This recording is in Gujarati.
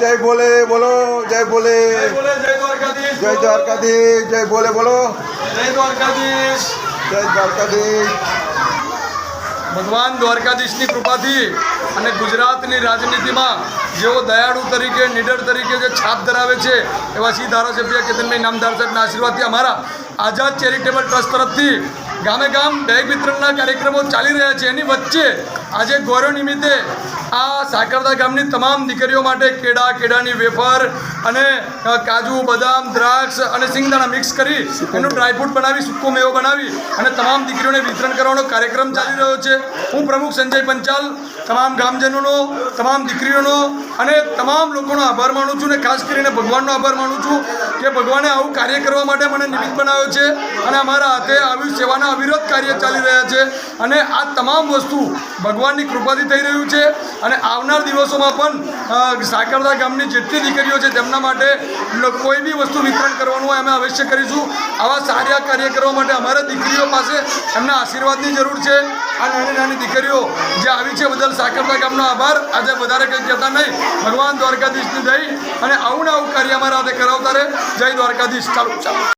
जय बोले बोलो जय बोले जय द्वारकाधीश जय द्वारकाधीश जय बोले बोलो जय द्वारकाधीश जय द्वारकाधीश। ભગવાન દ્વારકાધીશની કૃપાથી અને ગુજરાતની રાજનીતિમાં જેઓ દયાળુ તરીકે નીડર તરીકે જે છાપ ધરાવે છે એવા શ્રી ધારાસભ્ય કેતનભાઈ નામદાર સાહેબના આશીર્વાદથી અમારા આઝાદ ચેરિટેબલ ટ્રસ્ટ તરફથી ગામે ગામ બેગ વિતરણના કાર્યક્રમો ચાલી રહ્યા છે। એની વચ્ચે આજે ગૌરવ નિમિત્તે આ સાકરદા ગામની તમામ દીકરીઓ માટે કેળાની વેફર અને કાજુ બદામ દ્રાક્ષ અને સિંગદાણા મિક્સ કરી એનું ડ્રાયફ્રૂટ બનાવી સૂકો મેવો બનાવી અને તમામ દીકરીઓને વિતરણ કરવાનો કાર્યક્રમ ચાલી રહ્યો છે। હું પ્રમુખ સંજય પંચાલ તમામ ગામજનોનો તમામ દીકરીઓનો અને તમામ લોકોનો આભાર માનું છું અને ખાસ કરીને ભગવાનનો આભાર માનું છું કે ભગવાને આવું કાર્ય કરવા માટે મને નિમિત્ત બનાવ્યો છે અને અમારા હાથે આવી સેવાના અવિરત કાર્ય ચાલી રહ્યા છે અને આ તમામ વસ્તુ ભગવાનની કૃપાથી થઈ રહ્યું છે અને આવનાર દિવસોમાં પણ સાકરદા ગામની જેટલી દીકરીઓ છે તેમના માટે કોઈ બી વસ્તુ વિતરણ કરવાનું હોય અમે અવશ્ય કરીશું। આવા સારા કાર્ય કરવા માટે અમારા દીકરીઓ પાસે એમના આશીર્વાદની જરૂર છે। આ નાની નાની દીકરીઓ જે આવી છે બદલ સાકરદા ગામનો આભાર। આજે વધારે કંઈ કહેતા નહીં, ભગવાન દ્વારકાધીશની દઈ અને આવું ને આવું કાર્ય અમારા હાથે કરાવતા રહે। જય દ્વારકાધીશ। ચાલો ચાલો।